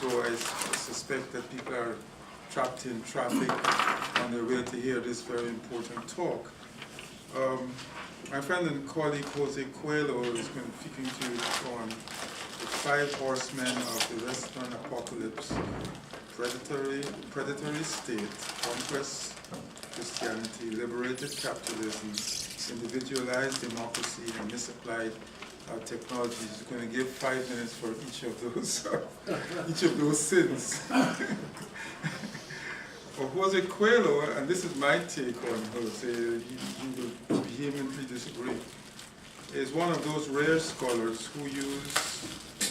so I suspect that people are trapped in traffic on their way to hear this very important talk. My friend and colleague Jose Cuelo is going to be speaking to you on the 5 horsemen of the Western apocalypse: predatory state, conquest, Christianity, liberated capitalism, individualized democracy, and misapplied technology. He's going to give 5 minutes for each of those sins. For Jose Cuelo, and this is my take on Jose, he will vehemently disagree, is one of those rare scholars who use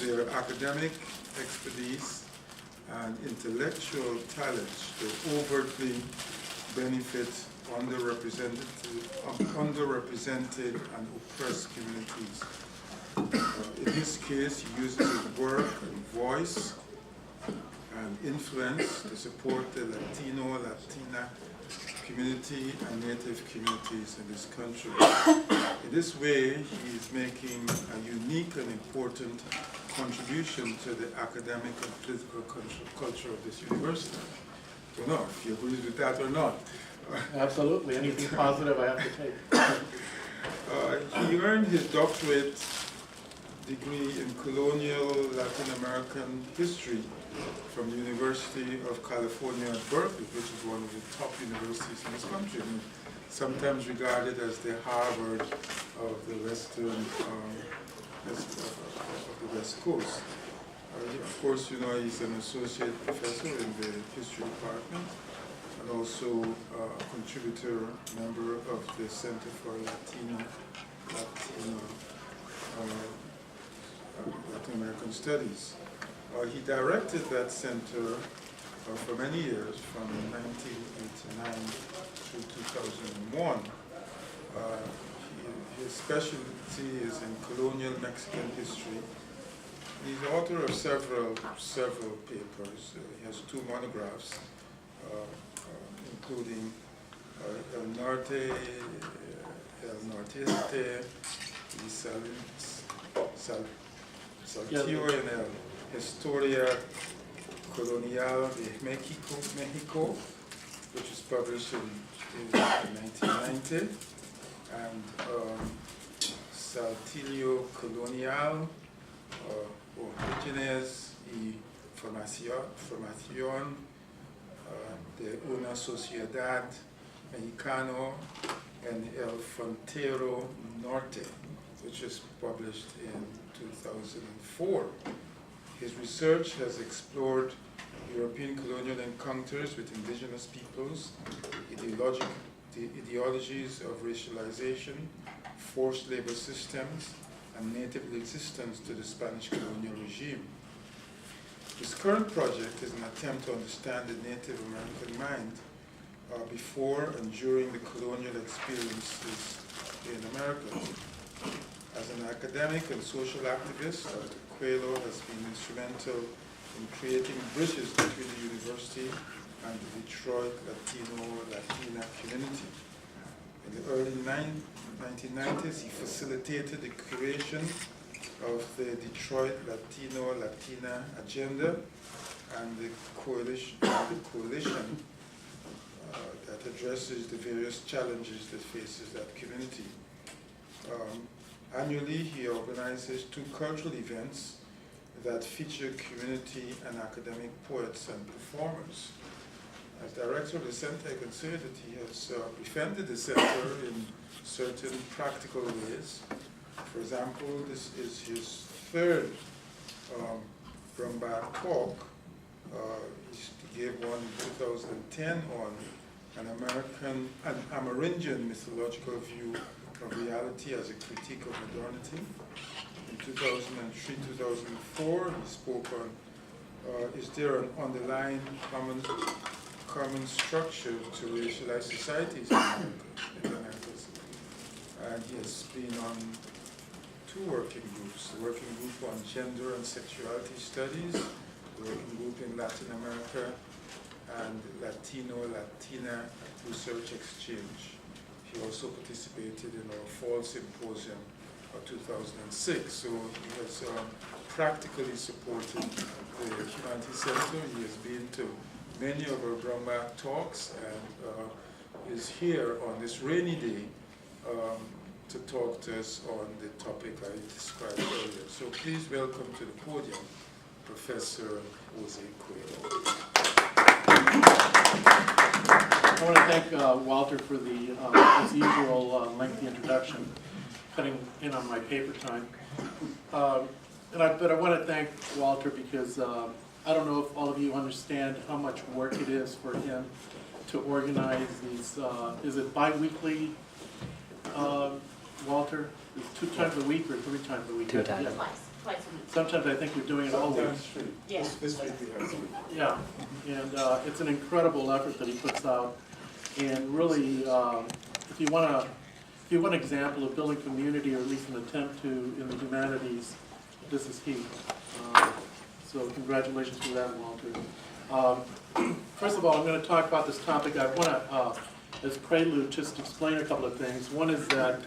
their academic expertise and intellectual talents to overtly benefit underrepresented and oppressed communities. In this case, he uses his work and voice and influence to support the Latino, Latina community and native communities in this country. In this way, he is making a unique and important contribution to the academic and political culture of this university. I don't know if you agree with that or not. Absolutely. Anything positive I have to take. He earned his doctorate degree in colonial Latin American history from the University of California at Berkeley, which is one of the top universities in this country, and sometimes regarded as the Harvard of the Western, of the West Coast. Of course, you know, he's an associate professor in the history department, and also a contributor member of the Center for Latin American Studies. He directed that center for many years, from 1989 to 2001. His specialty is in colonial Mexican history. He's the author of several papers. He has 2 monographs, including El Norteste y Saltillo en el Historia Colonial de Mexico, which was published in 1990, and Saltillo Colonial, Orígenes y Formación de una Sociedad Mexicana en el Frontero Norte, which was published in 2004. His research has explored European colonial encounters with indigenous peoples, the ideologies of racialization, forced labor systems, and native resistance to the Spanish colonial regime. His current project is an attempt to understand the Native American mind before and during the colonial experiences in America. As an academic and social activist, Dr. Cuelo has been instrumental in creating bridges between the university and the Detroit Latina community. In the early 1990s, he facilitated the creation of the Detroit Latina agenda and the coalition that addresses the various challenges that faces that community. Annually, he organizes 2 cultural events that feature community and academic poets and performers. As director of the center, I can say that he has defended the center in certain practical ways. For example, this is his 3rd Brumbach talk. He gave one in 2010 on an Amerindian mythological view of reality as a critique of modernity. In 2003-2004, he spoke on is there an underlying common structure to racialized societies in the Americas? And he has been on 2 working groups: the working group on gender and sexuality studies, the working group in Latin America, and Latina research exchange. He also participated in our fall symposium of 2006, so he has practically supported the Center. He has been to many of our Brownback talks and is here on this rainy day to talk to us on the topic I described earlier. So please welcome to the podium Professor Jose Cuelo. I want to thank Walter for the, as usual, lengthy introduction, cutting in on my paper time. But I want to thank Walter because I don't know if all of you understand how much work it is for him to organize these, is it bi-weekly, Walter? Is it 2 times a week or 3 times a week? 2 times. Yeah. Twice a week. Sometimes I think you're doing it all week. Yeah. This week we have 3. Yeah, and it's an incredible effort that he puts out. And really, if you want an example of building community, or at least an attempt to in the humanities, this is he. So congratulations for that, Walter. First of all, I'm going to talk about this topic. I want to, as prelude, just explain a couple of things. One is that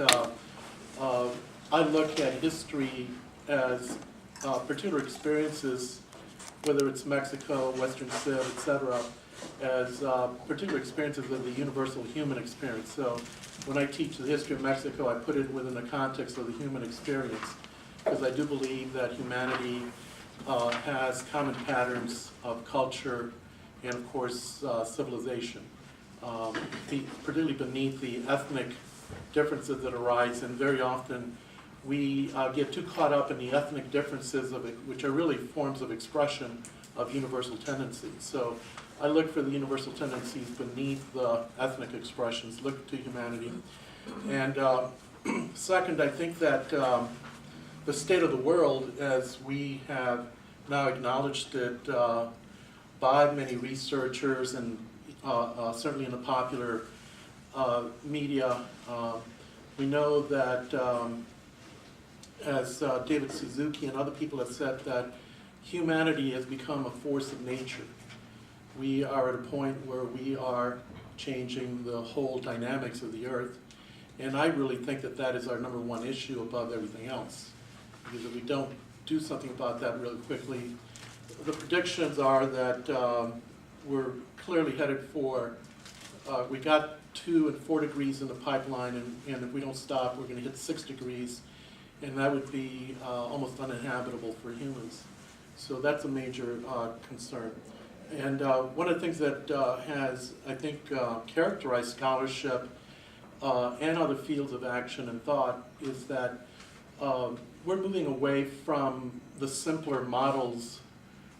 I look at history as particular experiences, whether it's Mexico, Western Civ, etc., as particular experiences of the universal human experience. So when I teach the history of Mexico, I put it within the context of the human experience, because I do believe that humanity has common patterns of culture and, of course, civilization, particularly beneath the ethnic differences that arise. And very often we get too caught up in the ethnic differences of it, which are really forms of expression of universal tendencies. So I look for the universal tendencies beneath the ethnic expressions, look to humanity. And second, I think that the state of the world, as we have now acknowledged it by many researchers and certainly in the popular media, we know that, as David Suzuki and other people have said, that humanity has become a force of nature. We are at a point where we are changing the whole dynamics of the earth, and I really think that that is our #1 issue above everything else. Because if we don't do something about that really quickly, the predictions are that we're clearly headed for, we got 2 and 4 degrees in the pipeline, and if we don't stop, we're going to hit 6 degrees, and that would be almost uninhabitable for humans. So that's a major concern. And one of the things that has, I think, characterized scholarship and other fields of action and thought is that we're moving away from the simpler models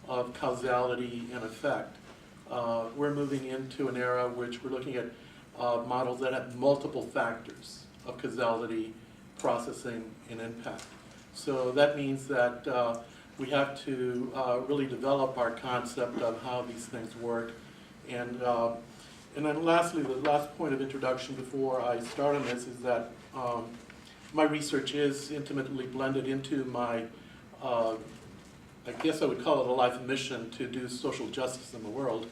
of causality and effect. We're moving into an era which we're looking at models that have multiple factors of causality, processing, and impact. So that means that we have to really develop our concept of how these things work. And then lastly, the last point of introduction before I start on this is that my research is intimately blended into my, I guess I would call it a life mission to do social justice in the world.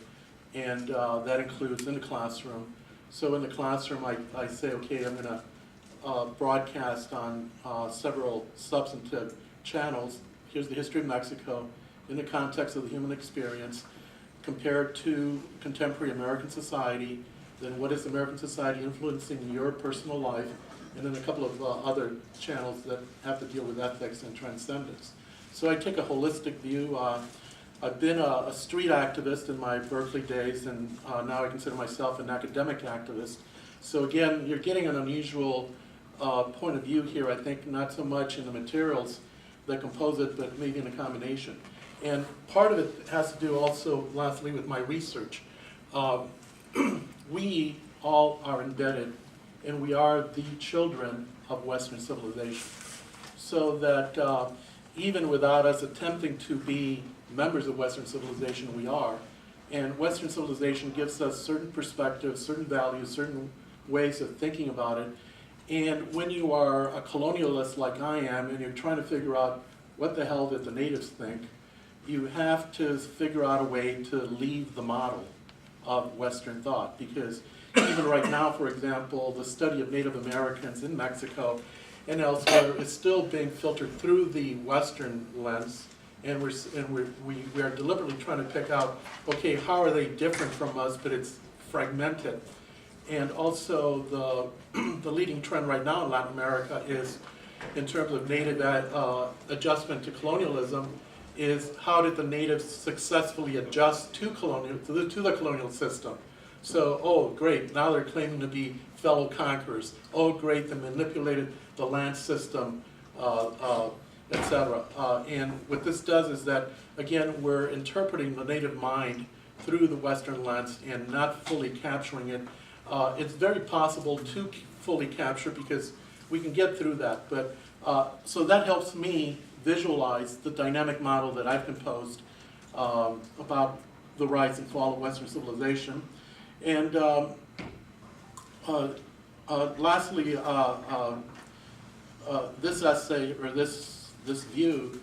And that includes in the classroom. So in the classroom, I say, okay, I'm going to broadcast on several substantive channels. Here's the history of Mexico in the context of the human experience, compared to contemporary American society, then what is American society influencing your personal life, and then a couple of other channels that have to deal with ethics and transcendence. So I take a holistic view. I've been a street activist in my Berkeley days, and now I consider myself an academic activist. So again, you're getting an unusual point of view here, I think, not so much in the materials that compose it, but maybe in a combination. And part of it has to do also, lastly, with my research. We all are embedded, and we are the children of Western civilization. So that even without us attempting to be members of Western civilization, we are. And Western civilization gives us certain perspectives, certain values, certain ways of thinking about it. And when you are a colonialist like I am, and you're trying to figure out what the hell did the natives think, you have to figure out a way to leave the model of Western thought. Because even right now, for example, the study of Native Americans in Mexico and elsewhere is still being filtered through the Western lens, and we are deliberately trying to pick out, okay, how are they different from us, but it's fragmented. And also the leading trend right now in Latin America is, in terms of native adjustment to colonialism, is how did the natives successfully adjust to the colonial system. So, oh great, now they're claiming to be fellow conquerors. Oh great, they manipulated the land system, etc. And what this does is that, again, we're interpreting the native mind through the Western lens and not fully capturing it. It's very possible to fully capture because we can get through that. But so that helps me visualize the dynamic model that I've composed about the rise and fall of Western civilization. And lastly, this essay, or this view,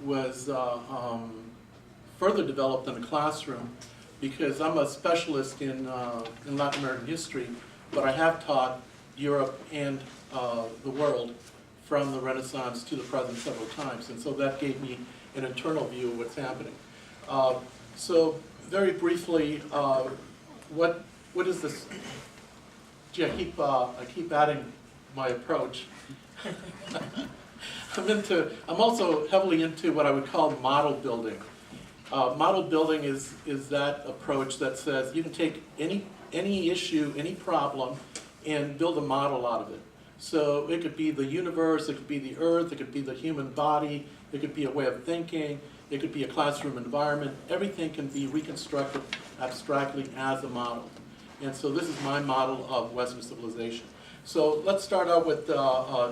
was further developed in the classroom because I'm a specialist in Latin American history, but I have taught Europe and the world from the Renaissance to the present several times, and so that gave me an internal view of what's happening. So very briefly, what is this? Gee, I keep adding my approach. I'm also heavily into what I would call model building. Model building is that approach that says you can take any issue, any problem, and build a model out of it. So it could be the universe, it could be the earth, it could be the human body, it could be a way of thinking, it could be a classroom environment. Everything can be reconstructed abstractly as a model. And so this is my model of Western civilization. So let's start out with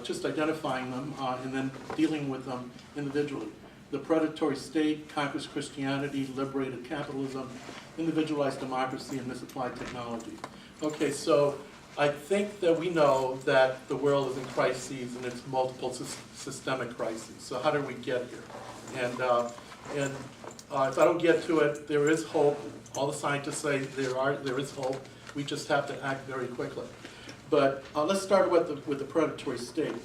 just identifying them and then dealing with them individually. The predatory state, Conquest Christianity, liberated capitalism, individualized democracy, and misapplied technology. Okay, so I think that we know that the world is in crises and it's multiple systemic crises. So how did we get here? And if I don't get to it, there is hope. All the scientists say there is hope. We just have to act very quickly. But let's start with the predatory state.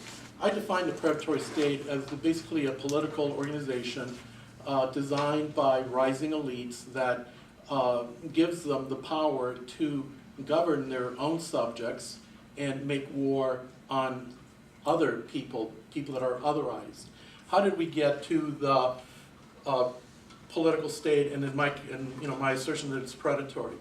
I define the predatory state as basically a political organization designed by rising elites that gives them the power to govern their own subjects and make war on other people that are otherized. How did we get to the political state and in my assertion that it's predatory?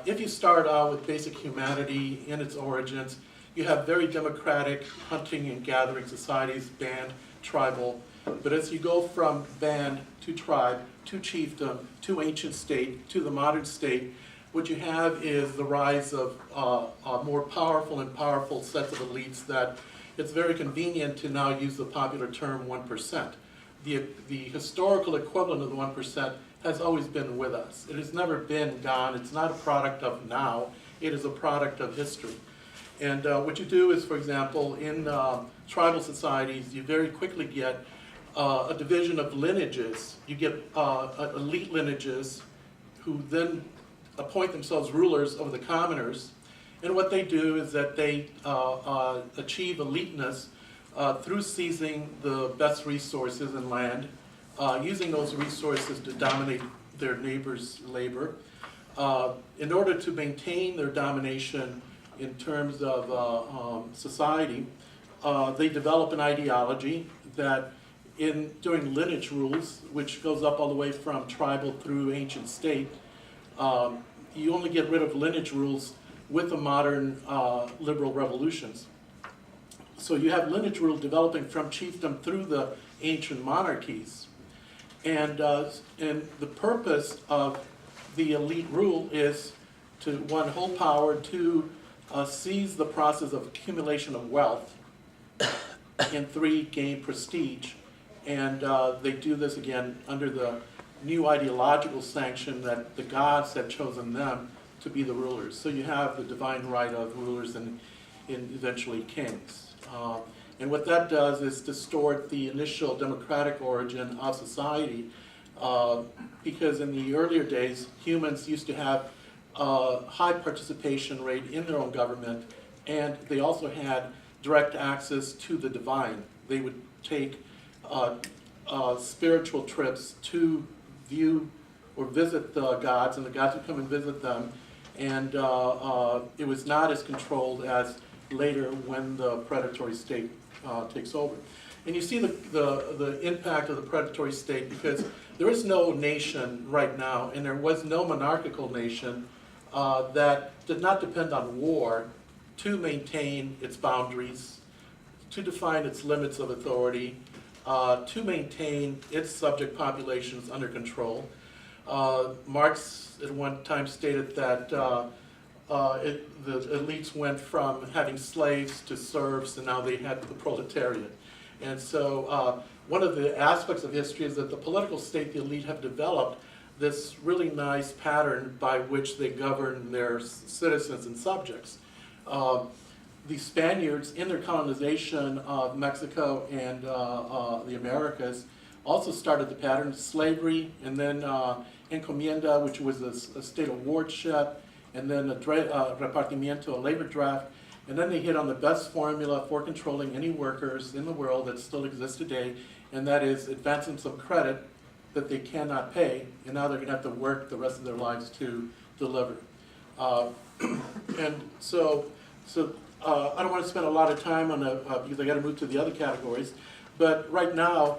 If you start out with basic humanity in its origins, you have very democratic hunting and gathering societies, band, tribal. But as you go from band to tribe, to chiefdom, to ancient state, to the modern state, what you have is the rise of more powerful and powerful sets of elites that it's very convenient to now use the popular term 1%. The historical equivalent of the 1% has always been with us. It has never been gone. It's not a product of now. It is a product of history. And what you do is, for example, in tribal societies, you very quickly get a division of lineages. You get elite lineages who then appoint themselves rulers over the commoners. And what they do is that they achieve eliteness through seizing the best resources in land, using those resources to dominate their neighbors' labor. In order to maintain their domination in terms of society, they develop an ideology that during lineage rules, which goes up all the way from tribal through ancient state, you only get rid of lineage rules with the modern liberal revolutions. So you have lineage rule developing from chiefdom through the ancient monarchies. And the purpose of the elite rule is to, one, hold power, two, seize the process of accumulation of wealth, and three, gain prestige. And they do this, again, under the new ideological sanction that the gods had chosen them to be the rulers. So you have the divine right of rulers and eventually kings. And what that does is distort the initial democratic origin of society, because in the earlier days, humans used to have a high participation rate in their own government, and they also had direct access to the divine. They would take spiritual trips to view or visit the gods, and the gods would come and visit them. And it was not as controlled as later when the predatory state takes over. And you see the impact of the predatory state, because there is no nation right now, and there was no monarchical nation that did not depend on war to maintain its boundaries, to define its limits of authority, to maintain its subject populations under control. Marx at one time stated that the elites went from having slaves to serfs, and now they had the proletariat. And so one of the aspects of history is that the political state, the elite, have developed this really nice pattern by which they govern their citizens and subjects. The Spaniards, in their colonization of Mexico and the Americas, also started the pattern: slavery, and then encomienda, which was a state of wardship, and then a repartimiento, a labor draft. And then they hit on the best formula for controlling any workers in the world that still exists today, and that is advancing some credit that they cannot pay, and now they're going to have to work the rest of their lives to deliver. And so I don't want to spend a lot of time on because I got to move to the other categories, but right now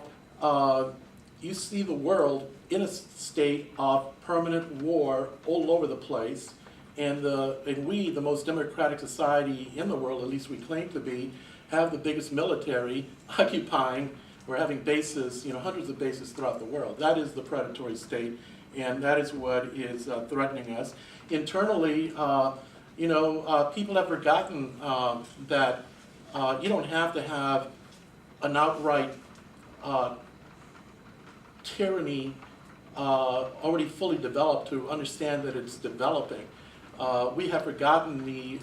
you see the world in a state of permanent war all over the place. And we, the most democratic society in the world, at least we claim to be, have the biggest military occupying or having bases, hundreds of bases throughout the world. That is the predatory state, and that is what is threatening us. Internally, people have forgotten that you don't have to have an outright tyranny already fully developed to understand that it's developing. We have forgotten the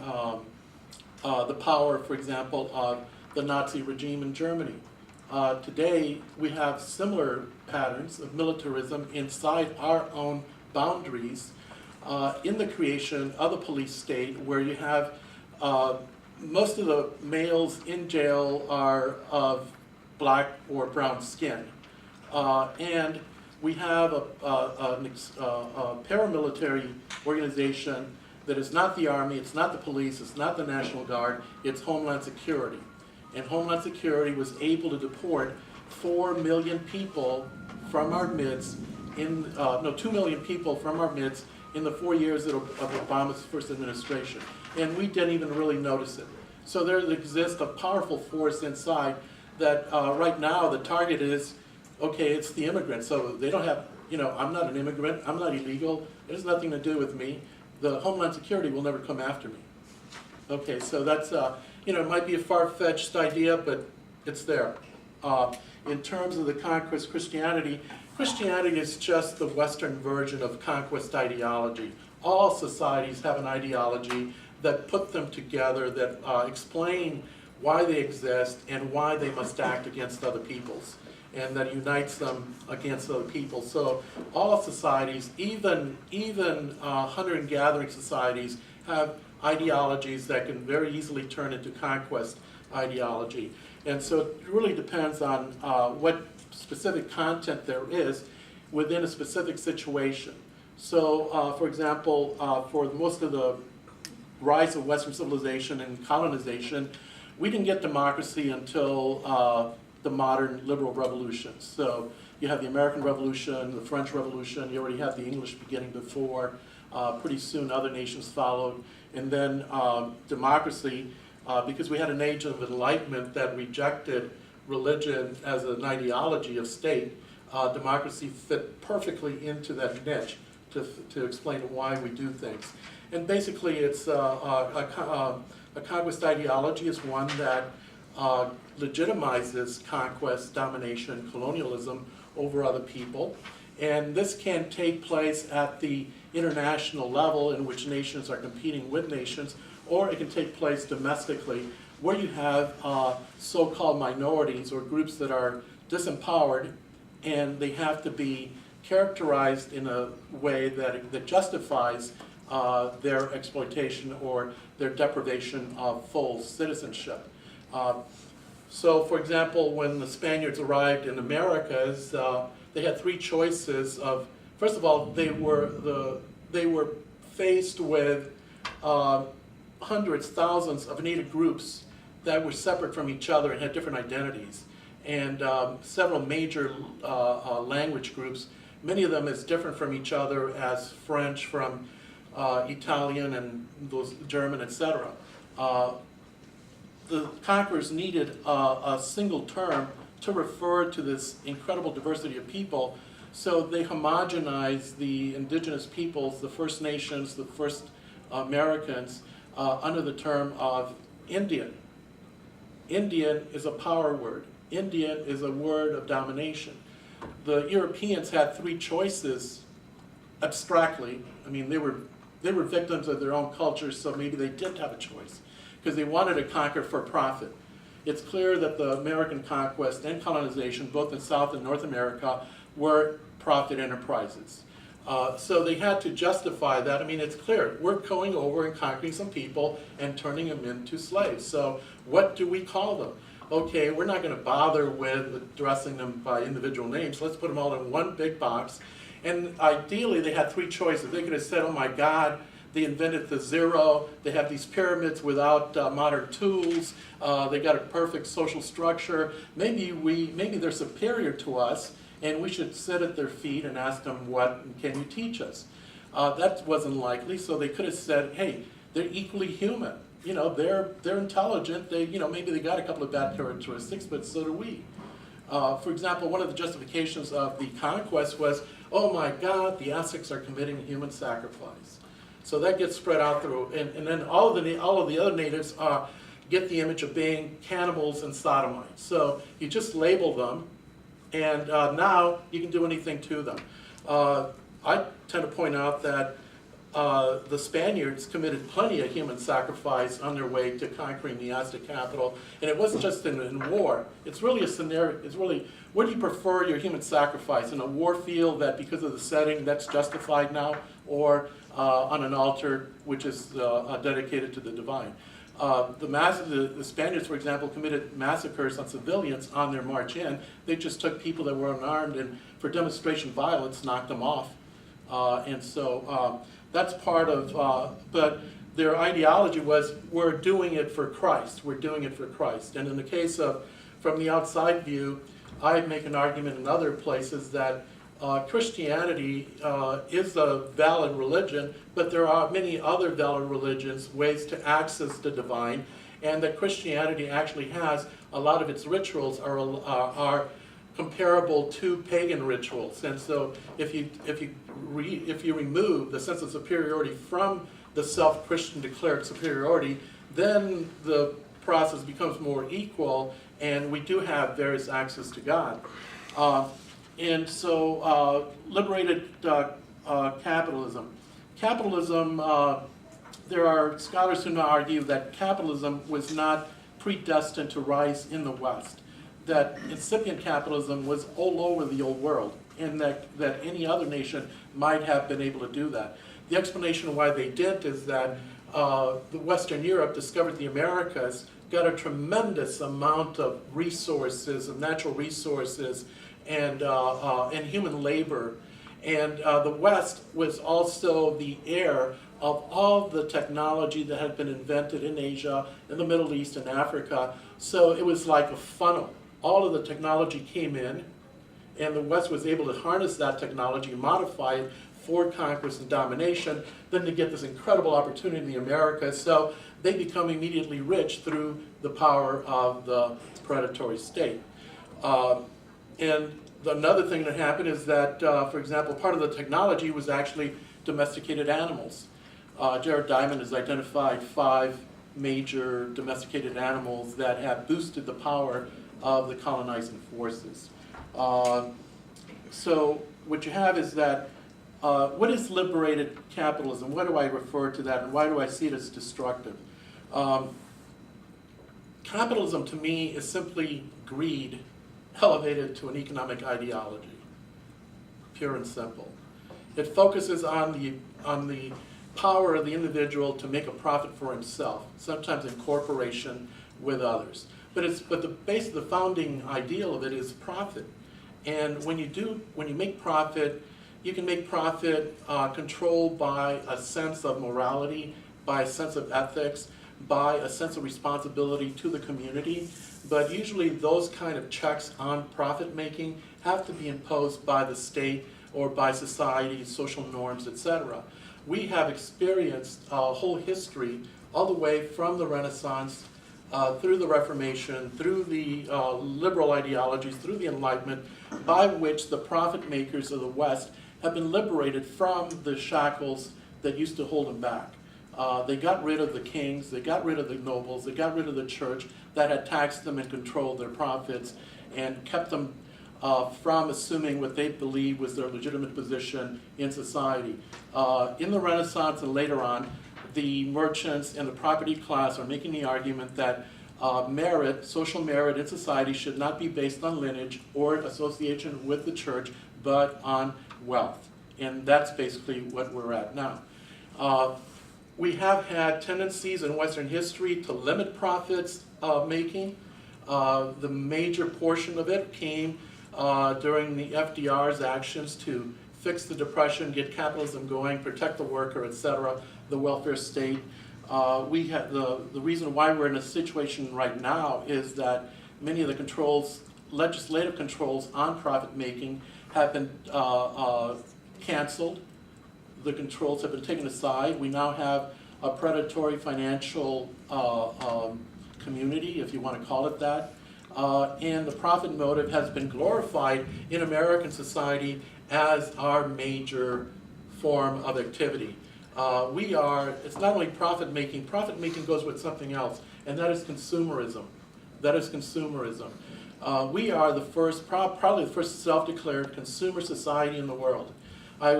power, for example, of the Nazi regime in Germany. Today, we have similar patterns of militarism inside our own boundaries in the creation of the police state, where you have most of the males in jail are of black or brown skin. And we have a paramilitary organization that is not the Army, it's not the police, it's not the National Guard, it's Homeland Security. And Homeland Security was able to deport 4 million people from our midst 2 million people from our midst in the 4 years of Obama's first administration. And we didn't even really notice it. So there exists a powerful force inside that right now the target is, okay, it's the immigrants. So they don't have, I'm not an immigrant, I'm not illegal, it has nothing to do with me. The Homeland Security will never come after me. Okay, so that's, it might be a far-fetched idea, but it's there. In terms of the conquest Christianity is just the Western version of conquest ideology. All societies have an ideology that put them together, that explain why they exist and why they must act against other peoples, and that unites them against other people. So all societies, even hunter and gathering societies, have ideologies that can very easily turn into conquest ideology. And so it really depends on what specific content there is within a specific situation. So for example, for most of the rise of Western civilization and colonization, we didn't get democracy until the modern liberal revolutions. So you have the American Revolution, the French Revolution, you already have the English beginning before, pretty soon other nations followed, and then democracy, because we had an age of enlightenment that rejected religion as an ideology of state, democracy fit perfectly into that niche to explain why we do things. And basically it's a conquest ideology is one that legitimizes conquest, domination, colonialism over other people. And this can take place at the international level in which nations are competing with nations, or it can take place domestically where you have so-called minorities or groups that are disempowered, and they have to be characterized in a way that justifies their exploitation or their deprivation of full citizenship. So, for example, when the Spaniards arrived in Americas, they had three choices of, first of all, they were faced with hundreds, thousands of native groups that were separate from each other and had different identities, and several major language groups, many of them as different from each other as French from Italian and those German, etc. The conquerors needed a single term to refer to this incredible diversity of people, so they homogenized the indigenous peoples, the First Nations, the first Americans, under the term of Indian. Indian is a power word. Indian is a word of domination. The Europeans had three choices abstractly. I mean, they were victims of their own culture, so maybe they did have a choice, because they wanted to conquer for profit. It's clear that the American conquest and colonization, both in South and North America, were profit enterprises. So they had to justify that. I mean, it's clear, we're going over and conquering some people and turning them into slaves. So what do we call them? Okay, we're not going to bother with addressing them by individual names. Let's put them all in one big box. And ideally, they had three choices. They could have said, oh my God, they invented the zero. They have these pyramids without modern tools. They got a perfect social structure. Maybe they're superior to us, and we should sit at their feet and ask them, what can you teach us? That wasn't likely, so they could have said, hey, they're equally human. You know, they're intelligent. They, you know, maybe they got a couple of bad characteristics, but so do we. For example, one of the justifications of the conquest was, oh my God, the Aztecs are committing human sacrifice. So that gets spread out through, and then all of the other natives get the image of being cannibals and sodomites. So you just label them, and now you can do anything to them. I tend to point out that the Spaniards committed plenty of human sacrifice on their way to conquering the Aztec capital, and it wasn't just in war. It's really a scenario. It's really, where do you prefer your human sacrifice? In a war field that, because of the setting, that's justified now, or on an altar which is dedicated to the divine? The Spaniards, for example, committed massacres on civilians on their march in. They just took people that were unarmed and, for demonstration violence, knocked them off. And so that's part of, but their ideology was, we're doing it for Christ. We're doing it for Christ. And in the case of, from the outside view, I make an argument in other places that Christianity is a valid religion, but there are many other valid religions, ways to access the divine, and that Christianity actually has a lot of its rituals are comparable to pagan rituals. And so if you remove the sense of superiority from the self-Christian declared superiority, then the process becomes more equal, and we do have various access to God. And so, liberated capitalism. Capitalism, there are scholars who now argue that capitalism was not predestined to rise in the West, that incipient capitalism was all over the old world, and that any other nation might have been able to do that. The explanation of why they did is that the Western Europe discovered the Americas, got a tremendous amount of resources, of natural resources, and human labor. And the West was also the heir of all the technology that had been invented in Asia, in the Middle East, and Africa. So it was like a funnel. All of the technology came in, and the West was able to harness that technology, modify it for conquest and domination, then to get this incredible opportunity in the Americas. So they become immediately rich through the power of the predatory state. And another thing that happened is that, for example, part of the technology was actually domesticated animals. Jared Diamond has identified 5 major domesticated animals that have boosted the power of the colonizing forces. So what you have is that, what is liberated capitalism? Why do I refer to that, and why do I see it as destructive? Capitalism, to me, is simply greed elevated to an economic ideology, pure and simple. It focuses on the power of the individual to make a profit for himself, sometimes in cooperation with others. But the base of the founding ideal of it is profit. And when you make profit, you can make profit controlled by a sense of morality, by a sense of ethics, by a sense of responsibility to the community. But usually those kind of checks on profit making have to be imposed by the state or by society, social norms, etc. We have experienced a whole history all the way from the Renaissance, through the Reformation, through the liberal ideologies, through the Enlightenment, by which the profit makers of the West have been liberated from the shackles that used to hold them back. They got rid of the kings, they got rid of the nobles, they got rid of the church that had taxed them and controlled their profits and kept them from assuming what they believed was their legitimate position in society. In the Renaissance and later on, the merchants and the property class are making the argument that merit, social merit in society should not be based on lineage or association with the church, but on wealth. And that's basically what we're at now. We have had tendencies in Western history to limit profits making. The major portion of it came during the FDR's actions to fix the depression, get capitalism going, protect the worker, etc., the welfare state. We had the reason why we're in a situation right now is that many of the controls, legislative controls on profit making have been canceled. The controls have been taken aside. We now have a predatory financial community, if you want to call it that. And the profit motive has been glorified in American society as our major form of activity. It's not only profit making goes with something else, and that is consumerism. We are the first, probably the first self-declared consumer society in the world. I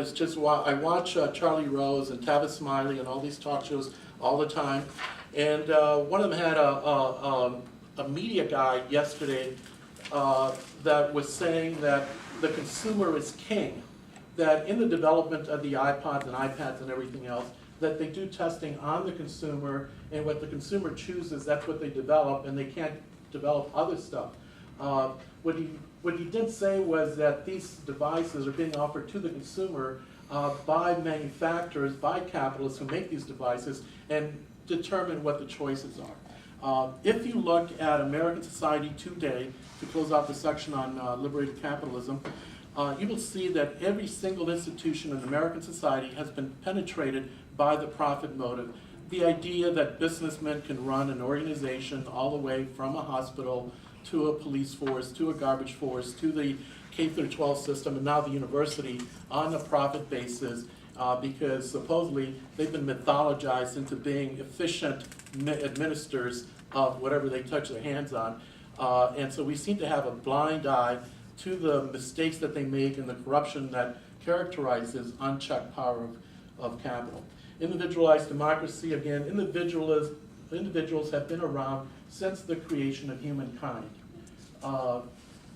watch Charlie Rose and Tavis Smiley and all these talk shows all the time, and one of them had a media guy yesterday that was saying that the consumer is king, that in the development of the iPods and iPads and everything else, that they do testing on the consumer, and what the consumer chooses, that's what they develop, and they can't develop other stuff. What he did say was that these devices are being offered to the consumer by manufacturers, by capitalists who make these devices, and determine what the choices are. If you look at American society today, to close out the section on liberated capitalism, you will see that every single institution in American society has been penetrated by the profit motive. The idea that businessmen can run an organization all the way from a hospital to a police force, to a garbage force, to the K-12 system, and now the university on a profit basis, because supposedly they've been mythologized into being efficient administrators of whatever they touch their hands on. And so we seem to have a blind eye to the mistakes that they make and the corruption that characterizes unchecked power of capital. Individualized democracy, again, individuals have been around since the creation of humankind.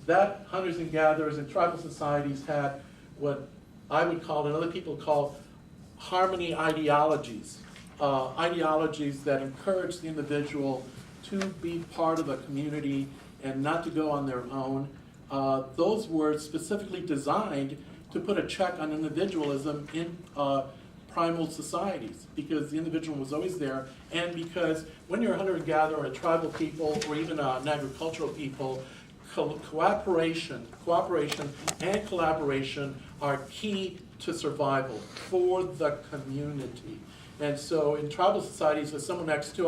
That hunters and gatherers and tribal societies had what I would call, and other people call, harmony ideologies. Ideologies that encourage the individual to be part of a community and not to go on their own. Those were specifically designed to put a check on individualism in primal societies, because the individual was always there, and because when you're a hunter-gatherer, a tribal people, or even an agricultural people, cooperation and collaboration are key to survival for the community. And so in tribal societies, if someone acts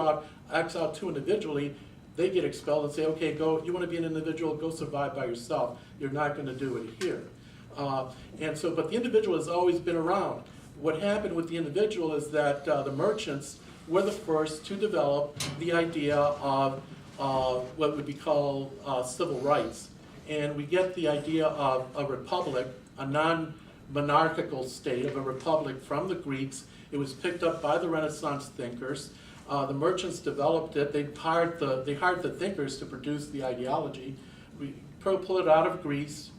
out too individually, they get expelled and say, okay, go, you want to be an individual, go survive by yourself. You're not going to do it here. But the individual has always been around. What happened with the individual is that the merchants were the first to develop the idea of what would be called civil rights. And we get the idea of a republic, a non-monarchical state of a republic from the Greeks. It was picked up by the Renaissance thinkers. The merchants developed it. They hired the thinkers to produce the ideology. We pull it out of Greece.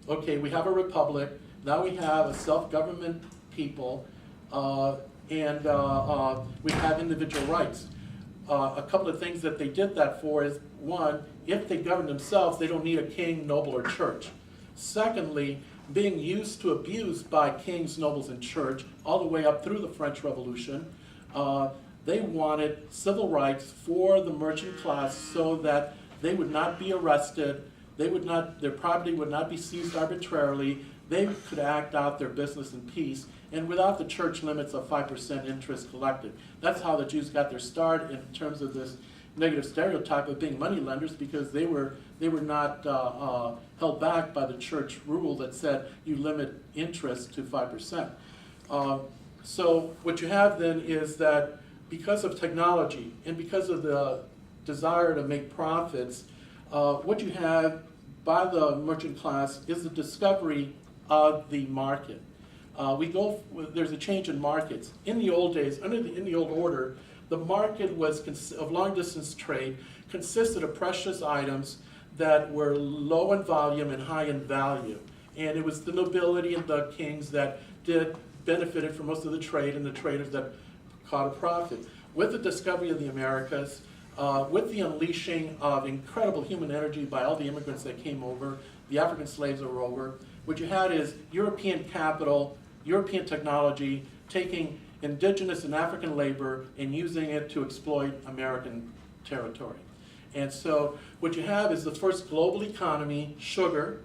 Okay, we have a republic. Now we have a self-government people, and we have individual rights. A couple of things that they did that for one, if they govern themselves, they don't need a king, noble, or church. Secondly, being used to abused by kings, nobles, and church all the way up through the French Revolution, they wanted civil rights for the merchant class so that they would not be arrested, their property would not be seized arbitrarily, they could act out their business in peace, and without the church limits of 5% interest collected. That's how the Jews got their start in terms of this negative stereotype of being money lenders, because they were not held back by the church rule that said you limit interest to 5%. So what you have then is that because of technology and because of the desire to make profits, what you have by the merchant class is the discovery of the market. There's a change in markets. In the old days, in the old order, the market was of long-distance trade consisted of precious items that were low in volume and high in value. And it was the nobility and the kings that benefited from most of the trade, and the traders that caught a profit. With the discovery of the Americas, with the unleashing of incredible human energy by all the immigrants that came over, the African slaves that were over, what you had is European capital, European technology, taking indigenous and African labor and using it to exploit American territory. And so what you have is the first global economy, sugar,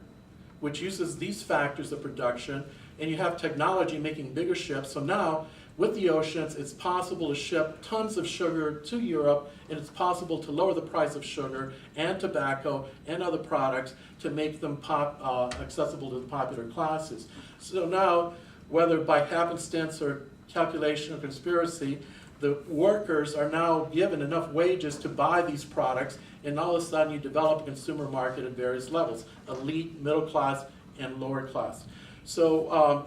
which uses these factors of production, and you have technology making bigger ships. So now, with the oceans, it's possible to ship tons of sugar to Europe, and it's possible to lower the price of sugar and tobacco and other products to make them accessible to the popular classes. So now, whether by happenstance or calculation or conspiracy, the workers are now given enough wages to buy these products, and all of a sudden you develop a consumer market at various levels: elite, middle class, and lower class. So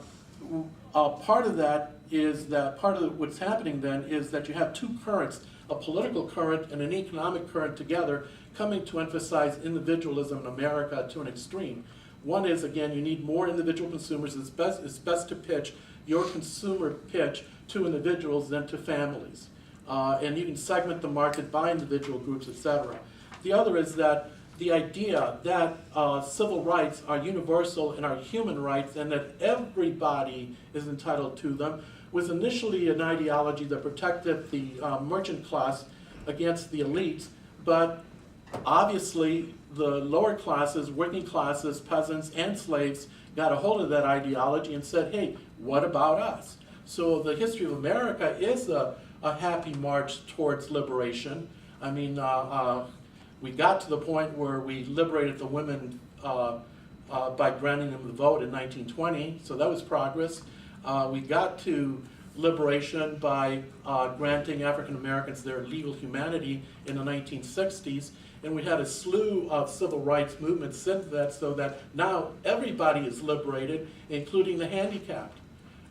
part of that is that what's happening then is that you have two currents, a political current and an economic current together, coming to emphasize individualism in America to an extreme. One is, again, you need more individual consumers. It's best to pitch your consumer pitch to individuals than to families. And you can segment the market by individual groups, etc. The other is that the idea that civil rights are universal and are human rights and that everybody is entitled to them was initially an ideology that protected the merchant class against the elites, but obviously the lower classes, working classes, peasants, and slaves got a hold of that ideology and said, hey, what about us? So the history of America is a happy march towards liberation. I mean, we got to the point where we liberated the women by granting them the vote in 1920, so that was progress. We got to liberation by granting African Americans their legal humanity in the 1960s, and we had a slew of civil rights movements since that, so that now everybody is liberated, including the handicapped.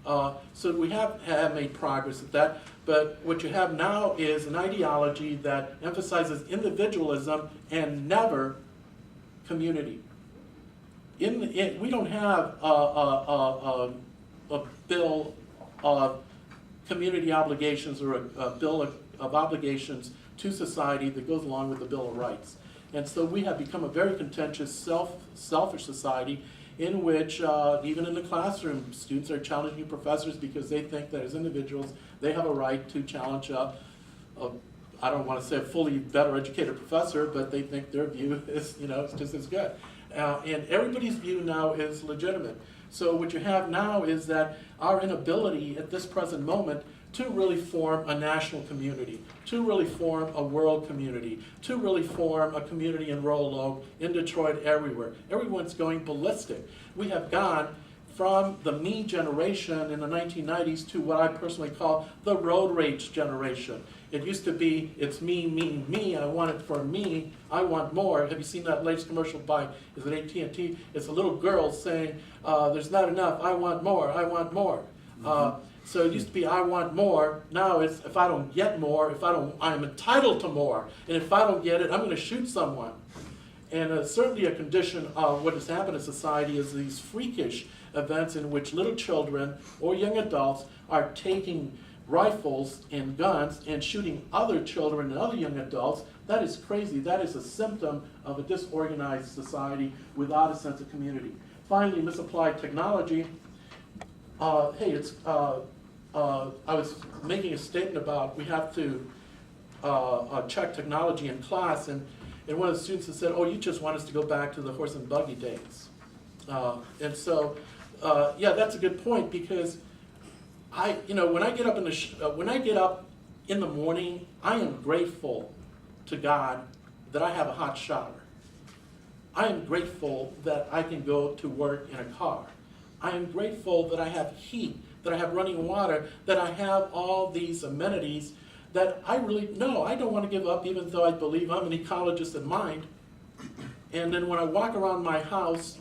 So we have made progress at that, but what you have now is an ideology that emphasizes individualism and never community. We don't have a bill of community obligations or a bill of obligations to society that goes along with the Bill of Rights. And so we have become a very contentious, selfish society in which, even in the classroom, students are challenging professors because they think that as individuals, they have a right to challenge I don't want to say a fully better educated professor, but they think their view is, it's just as good. And everybody's view now is legitimate. So what you have now is that our inability at this present moment to really form a national community, to really form a world community, to really form a community in Royal Oak, in Detroit, everywhere. Everyone's going ballistic. We have gone from the me generation in the 1990s to what I personally call the road rage generation. It used to be, it's me, me, me, I want it for me, I want more. Have you seen that latest commercial by, is it AT&T? It's a little girl saying, there's not enough, I want more, I want more. So it used to be, I want more. Now it's, if I don't get more, I'm entitled to more. And if I don't get it, I'm going to shoot someone. And certainly a condition of what has happened in society is these freakish events in which little children or young adults are taking rifles and guns and shooting other children and other young adults, that is crazy. That is a symptom of a disorganized society without a sense of community. Finally, misapplied technology. I was making a statement about we have to check technology in class, and one of the students had said, "Oh, you just want us to go back to the horse and buggy days." And so, yeah, that's a good point, because when I get up in the morning, I am grateful to God that I have a hot shower. I am grateful that I can go to work in a car. I am grateful that I have heat, that I have running water, that I have all these amenities that I really, no, I don't want to give up, even though I believe I'm an ecologist in mind. And then when I walk around my house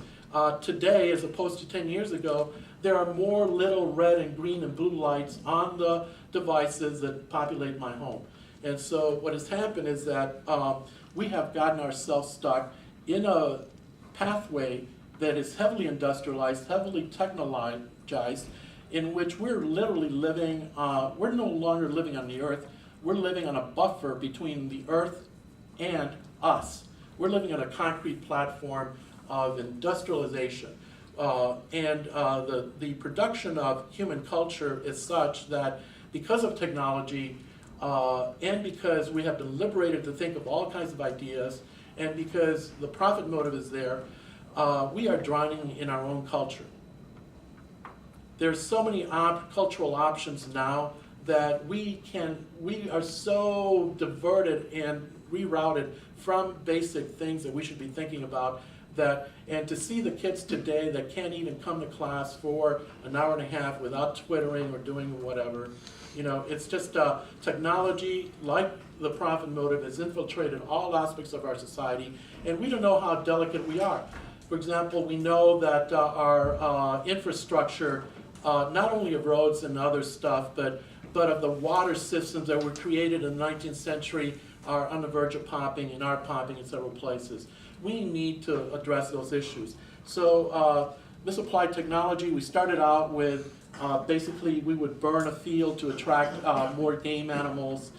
today, as opposed to 10 years ago, there are more little red and green and blue lights on the devices that populate my home. And so what has happened is that we have gotten ourselves stuck in a pathway that is heavily industrialized, heavily technologized, in which we're literally living, we're no longer living on the earth, we're living on a buffer between the earth and us. We're living on a concrete platform of industrialization. The production of human culture is such that because of technology, and because we have been liberated to think of all kinds of ideas, and because the profit motive is there, we are drowning in our own culture. There's so many cultural options now that we are so diverted and rerouted from basic things that we should be thinking about, and to see the kids today that can't even come to class for an hour and a half without twittering or doing whatever, it's just technology, like the profit motive, has infiltrated all aspects of our society, and we don't know how delicate we are. For example, we know that our infrastructure, not only of roads and other stuff, but of the water systems that were created in the 19th century are on the verge of popping and are popping in several places. We need to address those issues. So misapplied technology, we started out with basically we would burn a field to attract more game animals.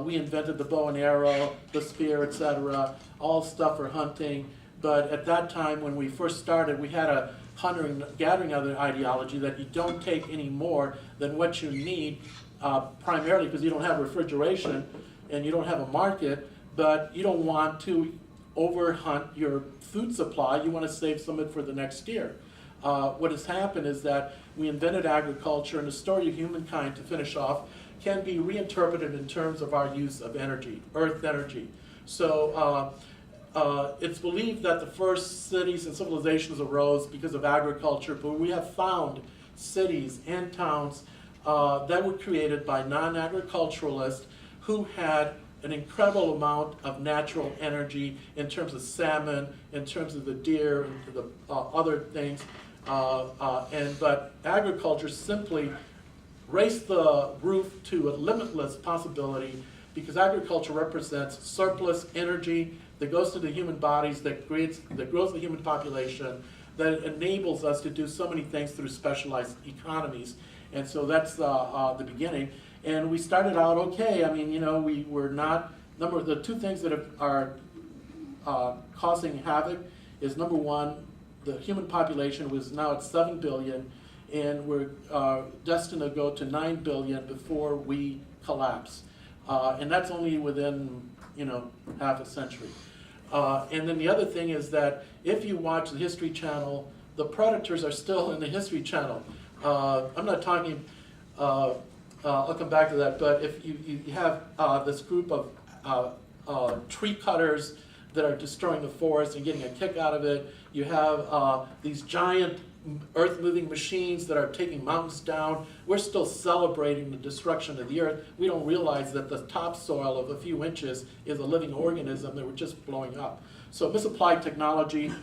We invented the bow and arrow, the spear, etc., all stuff for hunting. But at that time, when we first started, we had a hunter and gathering other ideology that you don't take any more than what you need, primarily because you don't have refrigeration and you don't have a market, but you don't want to overhunt your food supply. You want to save some of it for the next year. What has happened is that we invented agriculture, and the story of humankind, to finish off, can be reinterpreted in terms of our use of energy, earth energy. So it's believed that the first cities and civilizations arose because of agriculture, but we have found cities and towns that were created by non-agriculturalists who had an incredible amount of natural energy in terms of salmon, in terms of the deer, and the other things. But agriculture simply raised the roof to a limitless possibility, because agriculture represents surplus energy that goes to the human bodies, that grows the human population, that enables us to do so many things through specialized economies. And so that's the beginning. And we started out okay. I mean, we were not, the two things that are causing havoc is, number one, the human population was now at 7 billion, and we're destined to go to 9 billion before we collapse. And that's only within, half a century. And then the other thing is that if you watch the History Channel, the predators are still in the History Channel. I'm not talking, I'll come back to that, but if you have this group of tree cutters that are destroying the forest and getting a kick out of it, you have these giant earth-moving machines that are taking mountains down. We're still celebrating the destruction of the earth. We don't realize that the topsoil of a few inches is a living organism that we're just blowing up. So misapplied technology.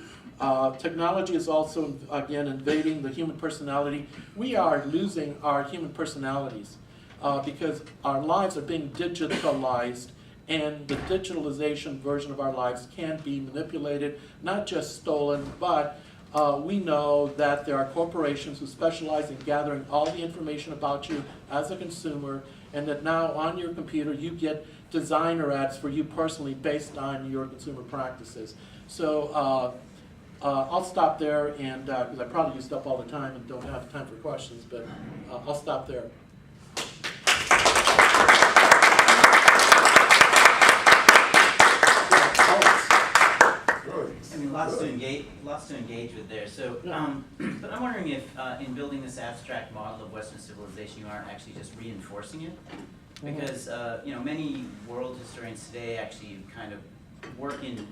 Technology is also, again, invading the human personality. We are losing our human personalities because our lives are being digitalized, and the digitalization version of our lives can be manipulated, not just stolen, but we know that there are corporations who specialize in gathering all the information about you as a consumer, and that now on your computer you get designer ads for you personally based on your consumer practices. So I'll stop there, and because I probably used up all the time and don't have time for questions, but I'll stop there. I mean, lots to engage with there. So, but I'm wondering if in building this abstract model of Western civilization, you aren't actually just reinforcing it, because you know, many world historians today actually kind of work in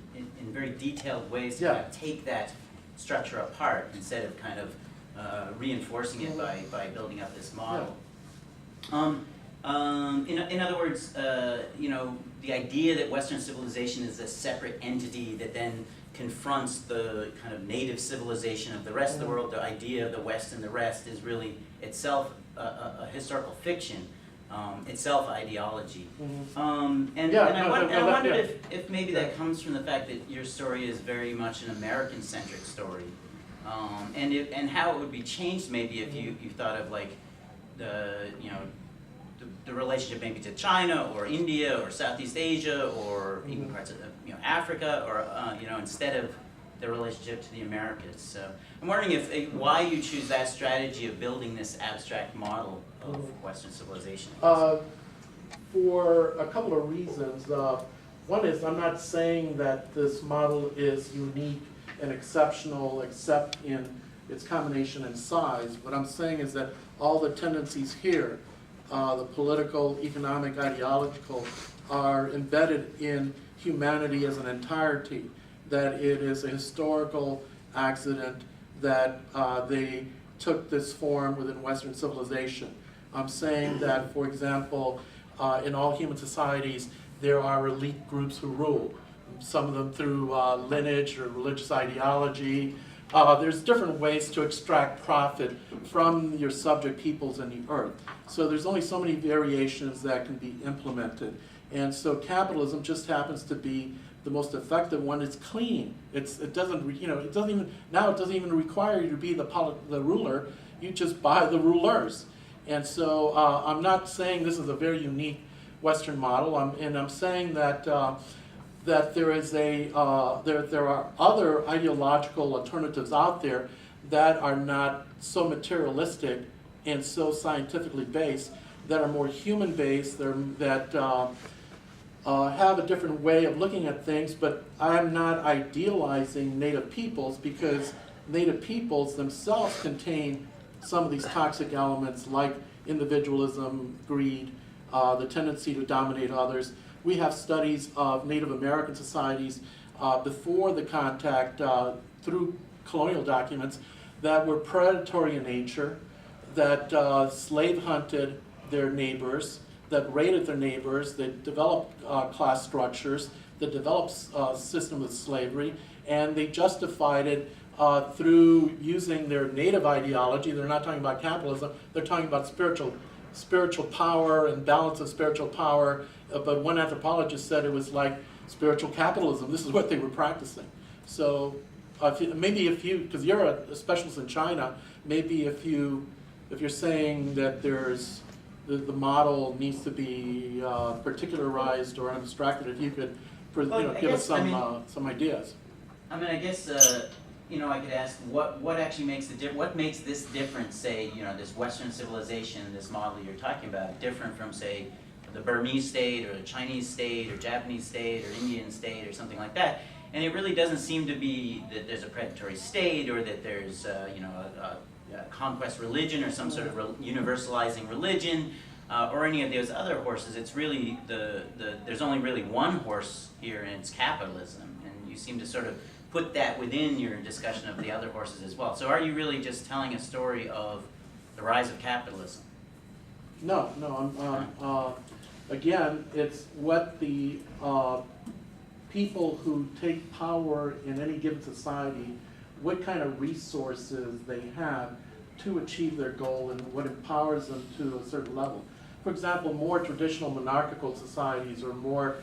very detailed ways to kind of take that structure apart instead of kind of reinforcing it by building up this model. In other words, you know, the idea that Western civilization is a separate entity that then confronts the kind of native civilization of the rest of the world, the idea of the West and the rest, is really itself a historical fiction, itself ideology. And I wondered if maybe that comes from the fact that your story is very much an American-centric story, and how it would be changed maybe if you thought of like the, you know, the relationship maybe to China or India or Southeast Asia or even parts of, you know, Africa, or you know, instead of the relationship to the Americas. So I'm wondering if why you choose that strategy of building this abstract model of Western civilization. For a couple of reasons. One is, I'm not saying that this model is unique and exceptional except in its combination and size. What I'm saying is that all the tendencies here, the political, economic, ideological, are embedded in humanity as an entirety, that it is a historical accident that they took this form within Western civilization. I'm saying that, for example, in all human societies, there are elite groups who rule, some of them through lineage or religious ideology. There's different ways to extract profit from your subject peoples and the earth. So there's only so many variations that can be implemented. And so capitalism just happens to be the most effective one. It's clean. It doesn't, you know, it doesn't even require you to be the ruler. You just buy the rulers. And so I'm not saying this is a very unique Western model. I'm saying that that there is there are other ideological alternatives out there that are not so materialistic and so scientifically based, that are more human based, that have a different way of looking at things. But I'm not idealizing native peoples, because native peoples themselves contain some of these toxic elements like individualism, greed, the tendency to dominate others. We have studies of Native American societies before the contact through colonial documents that were predatory in nature, that slave hunted their neighbors, that raided their neighbors, that developed class structures, that developed a system of slavery, and they justified it through using their native ideology. They're not talking about capitalism, they're talking about spiritual power and balance of spiritual power. But one anthropologist said it was like spiritual capitalism. This is what they were practicing. So maybe if you, because you're a specialist in China, maybe if you're saying that there's the model needs to be particularized or abstracted, if you could give us some ideas. I mean, I guess you know, I could ask what actually makes what makes this different, say, you know, this Western civilization, this model you're talking about, different from, say, the Burmese state or the Chinese state or Japanese state or Indian state or something like that. And it really doesn't seem to be that there's a predatory state, or that there's you know, a conquest religion or some sort of universalizing religion, or any of those other horses. It's really there's only really one horse here, and it's capitalism. And you seem to sort of put that within your discussion of the other horses as well. So are you really just telling a story of the rise of capitalism? No. Again, it's what the people who take power in any given society, what kind of resources they have to achieve their goal, and what empowers them to a certain level. For example, more traditional monarchical societies, or more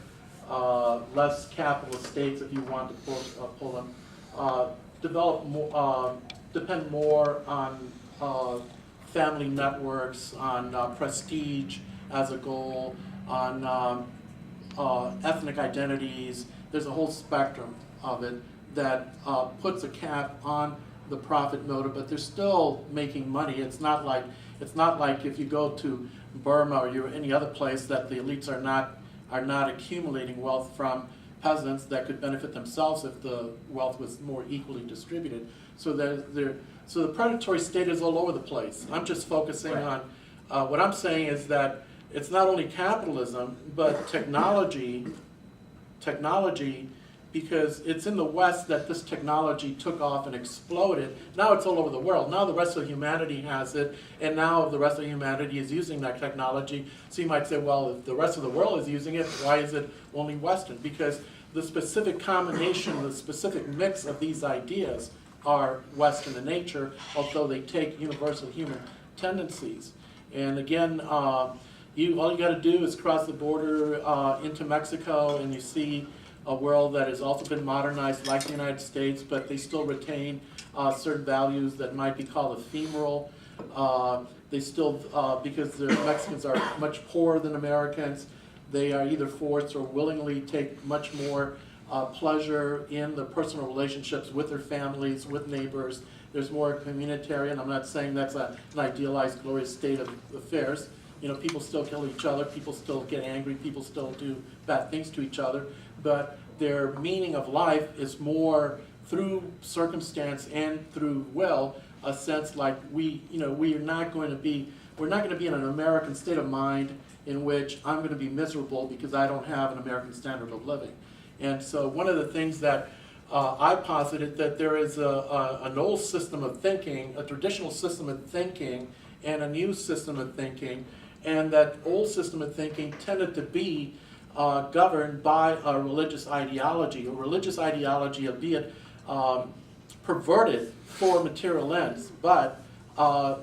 less capitalist states, if you want to pull them, develop more, depend more on family networks, on prestige as a goal, on ethnic identities. There's a whole spectrum of it that puts a cap on the profit motive, but they're still making money. It's not like if you go to Burma or you're any other place that the elites are not accumulating wealth from peasants that could benefit themselves if the wealth was more equally distributed. So so the predatory state is all over the place. I'm just focusing on what I'm saying is that it's not only capitalism, but technology, because it's in the West that this technology took off and exploded. Now it's all over the world. Now the rest of humanity has it, and now the rest of humanity is using that technology. So you might say, well, if the rest of the world is using it, why is it only Western? Because the specific combination, the specific mix of these ideas are Western in nature, although they take universal human tendencies. And again, all you got to do is cross the border into Mexico, and you see a world that has also been modernized like the United States, but they still retain certain values that might be called ephemeral. They still, because the Mexicans are much poorer than Americans, they are either forced or willingly take much more pleasure in the personal relationships with their families, with neighbors. There's more communitarian. I'm not saying that's an idealized, glorious state of affairs. You know, people still kill each other, people still get angry, people still do bad things to each other, but their meaning of life is more through circumstance and through will, a sense like we're not going to be in an American state of mind in which I'm going to be miserable because I don't have an American standard of living. And so one of the things that I posited that there is an old system of thinking, a traditional system of thinking, and a new system of thinking, and that old system of thinking tended to be governed by a religious ideology, albeit perverted for material ends, but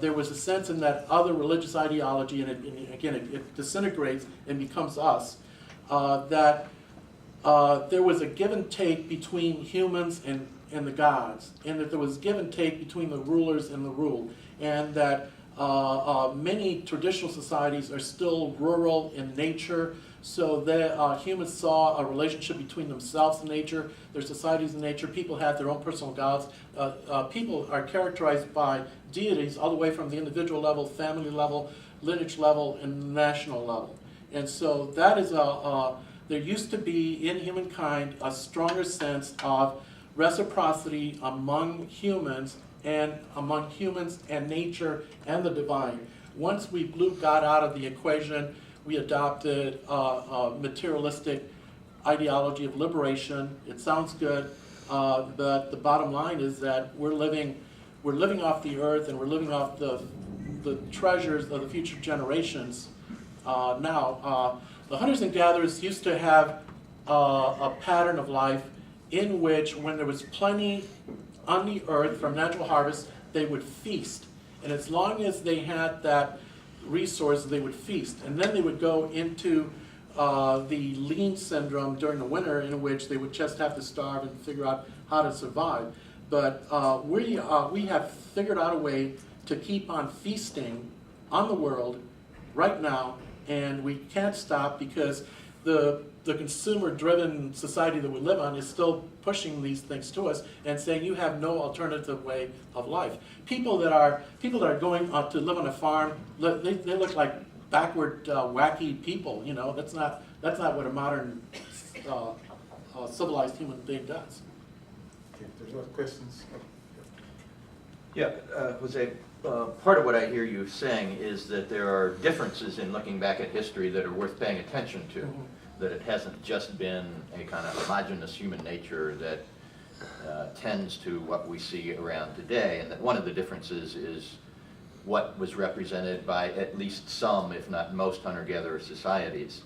there was a sense in that other religious ideology, and it disintegrates and becomes us, that there was a give and take between humans and the gods, and that there was give and take between the rulers and the ruled, and that many traditional societies are still rural in nature, so that humans saw a relationship between themselves and nature, their societies and nature. People have their own personal gods. People are characterized by deities all the way from the individual level, family level, lineage level, and national level. And so that is there used to be in humankind a stronger sense of reciprocity among humans and nature and the divine. Once we blew God out of the equation, we adopted a materialistic ideology of liberation. It sounds good, but the bottom line is that we're living off the earth, and we're living off the treasures of the future generations. Now, the hunters and gatherers used to have a pattern of life in which, when there was plenty on the earth from natural harvest, they would feast. And as long as they had that resource, they would feast. And then they would go into the lean syndrome during the winter, in which they would just have to starve and figure out how to survive. But we have figured out a way to keep on feasting on the world right now, and we can't stop because the consumer-driven society that we live on is still pushing these things to us and saying you have no alternative way of life. People that are going to live on a farm, they look like backward, wacky people. You know, that's not what a modern civilized human being does. Okay, there's no questions. Yeah, Jose, part of what I hear you saying is that there are differences in looking back at history that are worth paying attention to. Mm-hmm. That it hasn't just been a kind of homogeneous human nature that tends to what we see around today, and that one of the differences is what was represented by at least some, if not most, hunter-gatherer societies.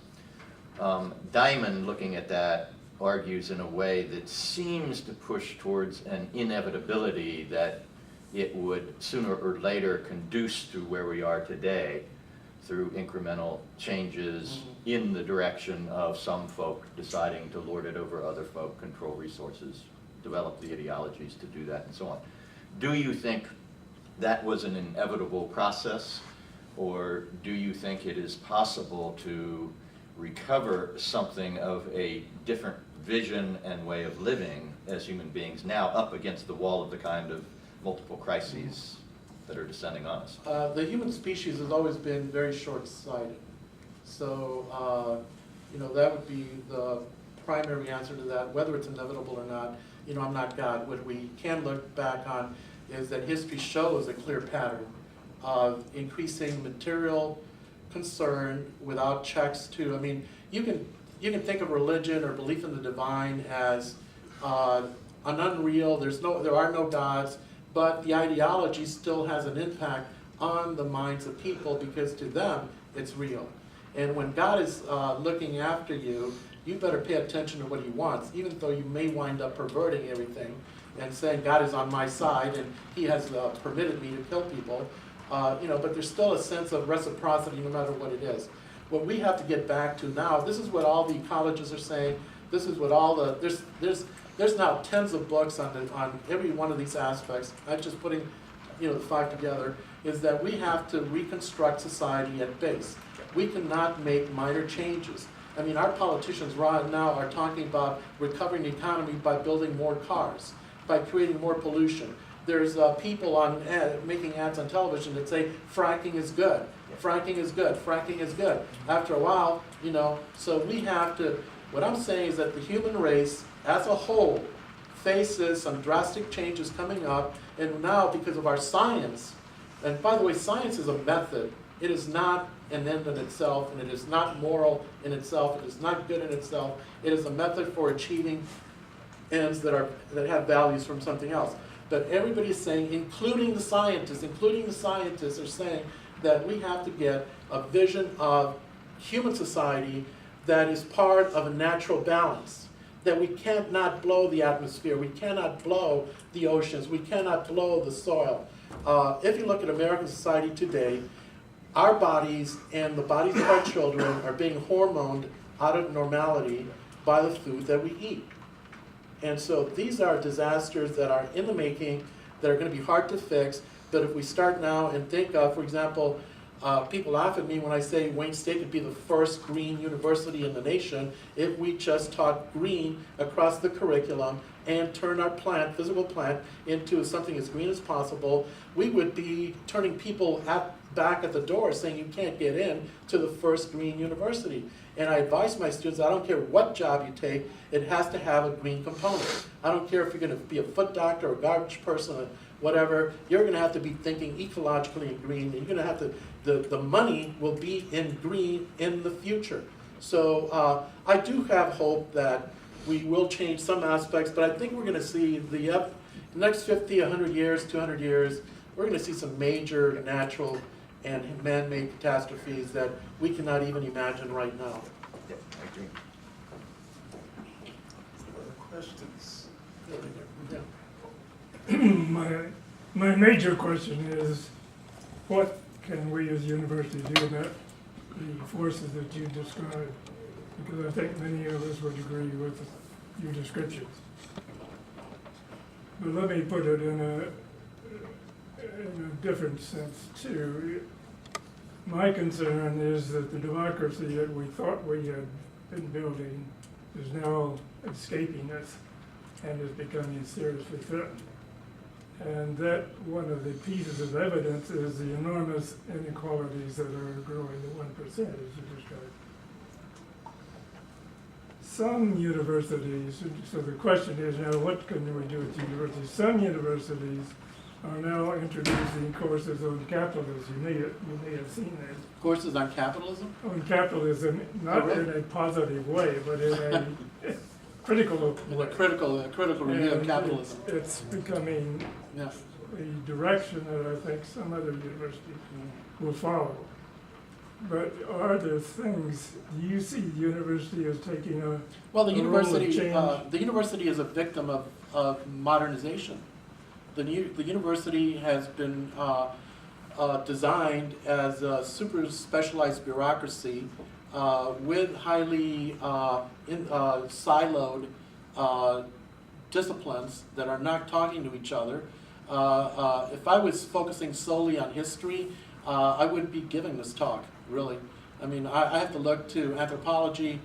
Diamond, looking at that, argues in a way that seems to push towards an inevitability that it would sooner or later conduce to where we are today through incremental changes in the direction of some folk deciding to lord it over other folk, control resources, develop the ideologies to do that and so on. Do you think that was an inevitable process, or do you think it is possible to recover something of a different vision and way of living as human beings now up against the wall of the kind of multiple crises that are descending on us? The human species has always been very short-sighted. So, that would be the primary answer to that. Whether it's inevitable or not, I'm not God. What we can look back on is that history shows a clear pattern of increasing material concern without checks to, you can think of religion or belief in the divine as an unreal, there are no gods, but the ideology still has an impact on the minds of people because to them it's real. And when God is looking after you, you better pay attention to what he wants, even though you may wind up perverting everything and saying God is on my side and he has permitted me to kill people. But there's still a sense of reciprocity no matter what it is. What we have to get back to now, this is what all the ecologists are saying, this is what all the, there's now tens of books on every one of these aspects. I'm just putting the five together, is that we have to reconstruct society at base. We cannot make minor changes. Our politicians right now are talking about recovering the economy by building more cars, by creating more pollution. There's people making ads on television that say fracking is good, fracking is good, fracking is good. After a while, so we have to, what I'm saying is that the human race as a whole faces some drastic changes coming up, and now because of our science, and by the way, science is a method. It is not an end in itself, and it is not moral in itself. It is not good in itself. It is a method for achieving ends that have values from something else. But everybody is saying, including the scientists are saying that we have to get a vision of human society that is part of a natural balance, that we cannot blow the atmosphere, we cannot blow the oceans, we cannot blow the soil. If you look at American society today, our bodies and the bodies of our children are being hormoned out of normality by the food that we eat. And so these are disasters that are in the making, that are going to be hard to fix, but if we start now and think of, for example, people laugh at me when I say Wayne State could be the first green university in the nation if we just taught green across the curriculum and turn our physical plant, into something as green as possible. We would be turning people back at the door saying you can't get in to the first green university. And I advise my students, I don't care what job you take, it has to have a green component. I don't care if you're going to be a foot doctor or a garbage person or whatever, you're going to have to be thinking ecologically in green, and you're going to have to, the money will be in green in the future. So I do have hope that we will change some aspects, but I think we're going to see the next 50, 100 years, 200 years, we're going to see some major natural and man-made catastrophes that we cannot even imagine right now. Yeah, I agree. Other questions? Yeah. My major question is, what can we as universities do about the forces that you described? Because I think many of us would agree with your descriptions. But let me put it in a different sense too. My concern is that the democracy that we thought we had been building is now escaping us and is becoming seriously threatened. And that one of the pieces of evidence is the enormous inequalities that are growing to 1%, as you described. Some universities, so the question is now, what can we do with universities? Some universities are now introducing courses on capitalism. You may have seen that. Courses on capitalism? On capitalism, not in a positive way, but in a critical In way. a critical review of And capitalism. It's becoming Yeah. a direction that I think some other universities will follow. But are there things, do you see the university as taking a Well, the a role of university change? is a victim of modernization. The university has been designed as a super specialized bureaucracy with highly siloed disciplines that are not talking to each other. If I was focusing solely on history, I wouldn't be giving this talk, really. I mean, I have to look to anthropology,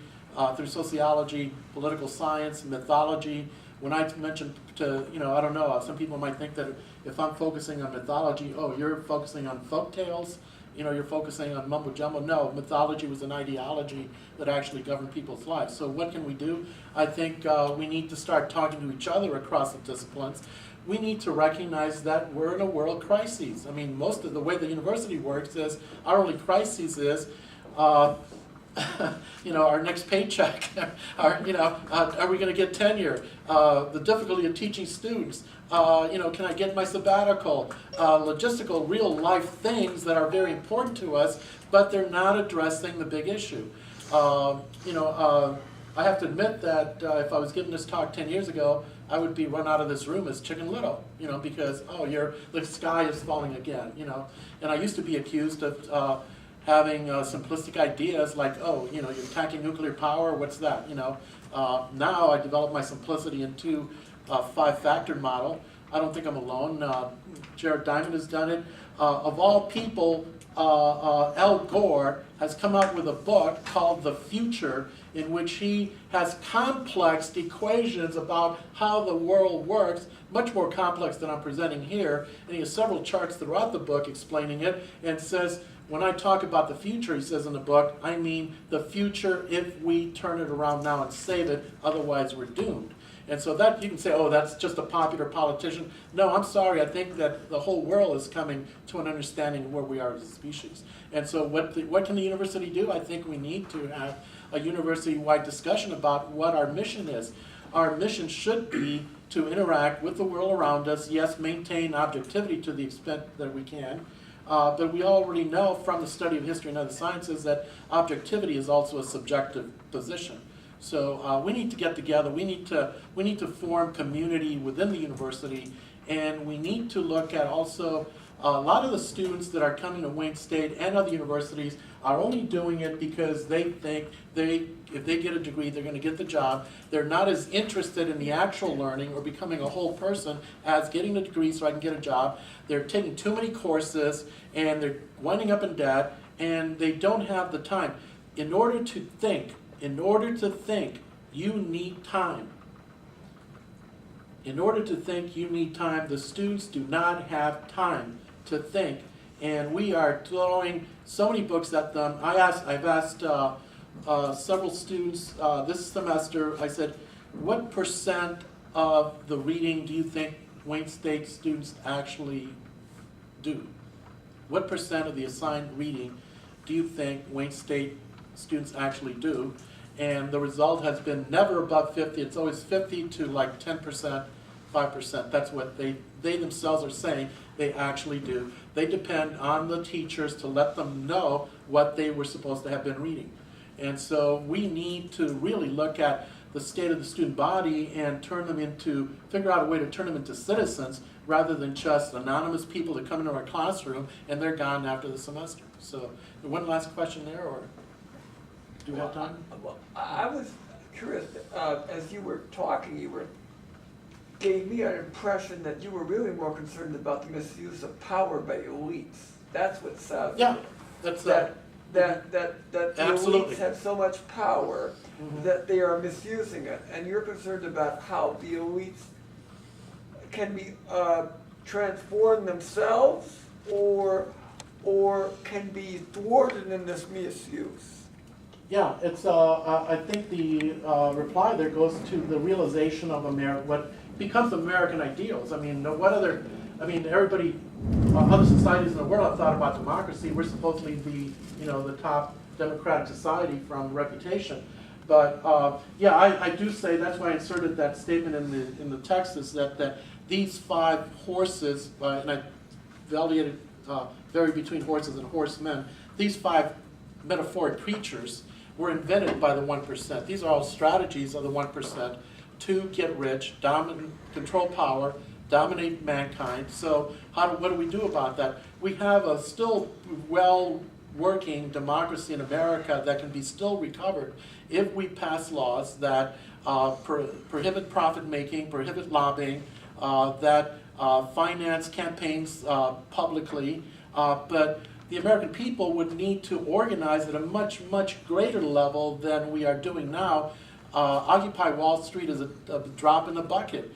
through sociology, political science, mythology. When I mention to, I don't know, some people might think that if I'm focusing on mythology, oh, you're focusing on folk tales, you're focusing on mumbo jumbo. No, mythology was an ideology that actually governed people's lives. So what can we do? I think we need to start talking to each other across the disciplines. We need to recognize that we're in a world crisis. I mean, most of the way the university works is our only crisis is our next paycheck, are we going to get tenure? The difficulty of teaching students. Can I get my sabbatical? Logistical, real life things that are very important to us, but they're not addressing the big issue. I have to admit that if I was giving this talk 10 years ago, I would be run out of this room as Chicken Little, because, the sky is falling again, And I used to be accused of having simplistic ideas like, you're attacking nuclear power, what's that, Now I develop my simplicity into a 5-factor model. I don't think I'm alone. Jared Diamond has done it. Of all people, Al Gore has come out with a book called The Future, in which he has complex equations about how the world works, much more complex than I'm presenting here, and he has several charts throughout the book explaining it, and says, when I talk about the future, he says in the book, I mean the future if we turn it around now and save it, otherwise we're doomed. And so that you can say, oh, that's just a popular politician. No, I'm sorry, I think that the whole world is coming to an understanding of where we are as a species. And so what can the university do? I think we need to have a university-wide discussion about what our mission is. Our mission should be to interact with the world around us, yes, maintain objectivity to the extent that we can, but we already know from the study of history and other sciences that objectivity is also a subjective position. So we need to get together. We need to form community within the university, and we need to look at also a lot of the students that are coming to Wayne State and other universities are only doing it because they think if they get a degree, they're going to get the job. They're not as interested in the actual learning or becoming a whole person as getting the degree so I can get a job. They're taking too many courses, and they're winding up in debt, and they don't have the time. In order to think, you need time. In order to think, you need time. The students do not have time to think, and we are throwing so many books at them. I've asked several students this semester, I said, what % of the reading do you think Wayne State students actually do? What % of the assigned reading do you think Wayne State students actually do? And the result has been never above 50. It's always 50 to like 10%, 5%. That's what they themselves are saying they actually do. They depend on the teachers to let them know what they were supposed to have been reading. And so we need to really look at the state of the student body and figure out a way to turn them into citizens rather than just anonymous people that come into our classroom and they're gone after the semester. So one last question there, or do we have time? I was curious, as you were talking, gave me an impression that you were really more concerned about the misuse of power by elites. That's what sounds. Yeah, that's that the absolutely. elites have so much power that they are misusing it, and you're concerned about how the elites can be transformed themselves, or can be thwarted in this misuse. Yeah, it's. I think the reply there goes to the realization of what becomes American ideals. I mean, everybody, other societies in the world have thought about democracy. We're supposedly the top democratic society from reputation. But yeah, I do say, that's why I inserted that statement in the text, is that these 5 horses, and I vary between horses and horsemen, these 5 metaphoric creatures were invented by the 1%. These are all strategies of the 1% to get rich, control power, dominate mankind. So what do we do about that? We have a still working democracy in America that can be still recovered if we pass laws that prohibit profit making, prohibit lobbying, that finance campaigns publicly, but the American people would need to organize at a much, much greater level than we are doing now. Occupy Wall Street is a drop in the bucket.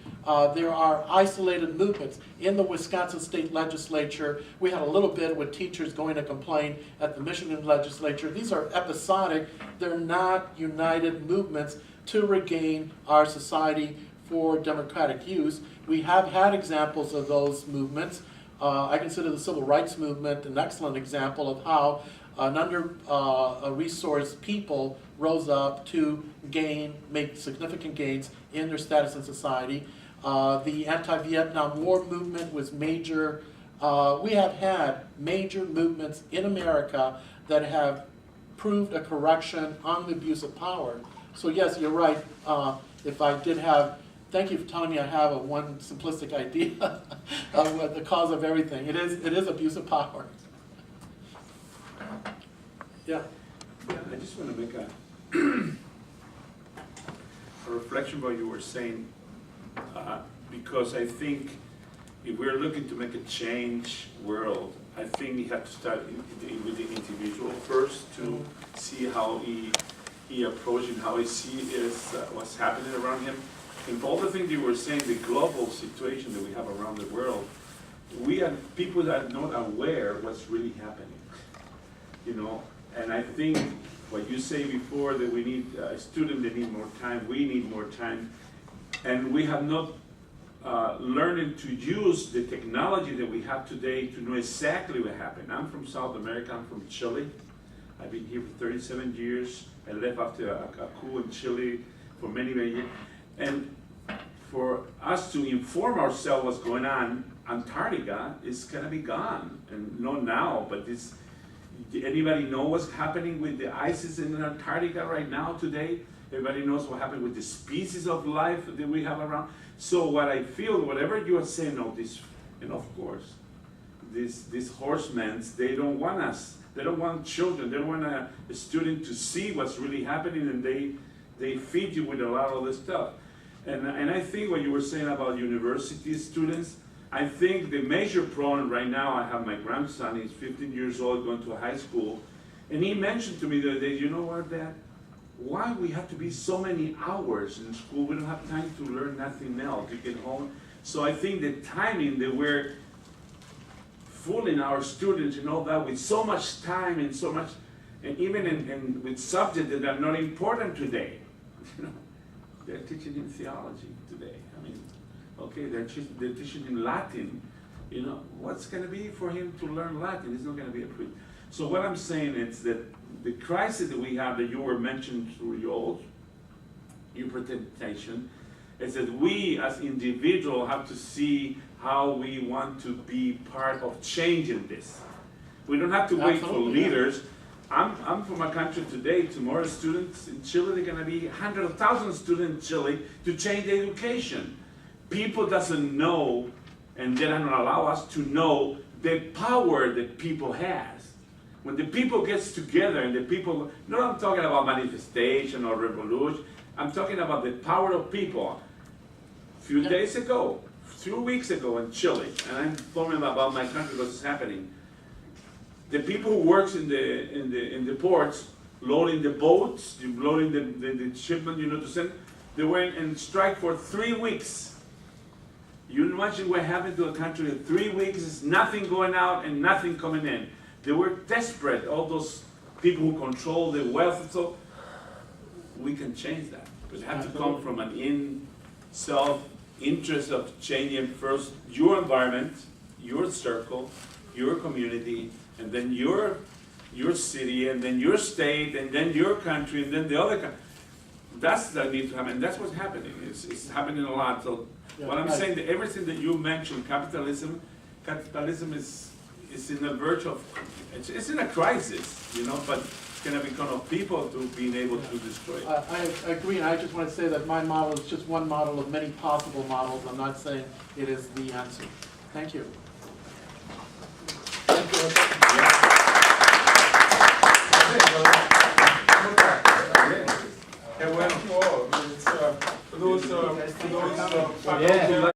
There are isolated movements. In the Wisconsin state legislature, we had a little bit with teachers going to complain at the Michigan legislature. These are episodic. They're not united movements to regain our society for democratic use. We have had examples of those movements. I consider the civil rights movement an excellent example of how an under-resourced people rose up to make significant gains in their status in society. The anti-Vietnam War movement was major. We have had major movements in America that have proved a correction on the abuse of power. So yes, you're right. If I did have, thank you for telling me I have a one simplistic idea of the cause of everything. It is abuse of power. Yeah. Yeah, I just want to make a reflection about what you were saying, because I think if we're looking to make a change world, I think we have to start with the individual first to see how he approaches and how he sees what's happening around him. And all the things you were saying, the global situation that we have around the world, we are people that are not aware what's really happening, you know. And I think what you say before, that we need students that need more time, we need more time, and we have not learned to use the technology that we have today to know exactly what happened. I'm from South America, I'm from Chile. I've been here for 37 years. I left after a coup in Chile for many, many years. And for us to inform ourselves what's going on, Antarctica is gonna be gone. And not now, but this, anybody know what's happening with the ices in Antarctica right now today? Everybody knows what happened with the species of life that we have around. So what I feel, whatever you are saying, and of course, these horsemen, they don't want us. They don't want children. They don't want a student to see what's really happening, and they feed you with a lot of this stuff. And I think what you were saying about university students, I think the major problem right now, I have my grandson, he's 15 years old, going to high school, and he mentioned to me the other day, you know what, Dad? Why we have to be so many hours in school? We don't have time to learn nothing else, to get home. So I think the timing that we're fooling our students and all that with so much time and so much, and even with subjects that are not important today. You know, they're teaching in theology today. I mean, okay, they're teaching in Latin. You know, what's going to be for him to learn Latin? It's not going to be a pre. So what I'm saying is that the crisis that we have, that you were mentioned through your presentation, is that we as individuals have to see how we want to be part of changing this. We don't have to wait for leaders. I'm from a country today, tomorrow students in Chile, they're gonna be 100,000 students in Chile to change the education. People doesn't know, and they don't allow us to know the power that people has. When the people gets together and the people, no, I'm talking about manifestation or revolution, I'm talking about the power of people. A few days ago, 2 weeks ago in Chile, and I'm talking about my country because it's happening. The people who works in the ports, loading the boats, loading the shipment, you know, to send, they went in strike for 3 weeks. You imagine what happened to a country in 3 weeks, is nothing going out and nothing coming in. They were desperate, all those people who control the wealth, so we can change that. But it has to come from an self-interest of changing first your environment, your circle, your community, and then your city, and then your state, and then your country, and then the other country. That's that needs to happen, and that's what's happening. It's happening a lot. So what I'm saying, that everything that you mentioned, capitalism is in the verge of, it's in a crisis, you know, but it's going to become of people to being able to destroy it. I agree, and I just want to say that my model is just one model of many possible models. I'm not saying it is the answer. Thank you.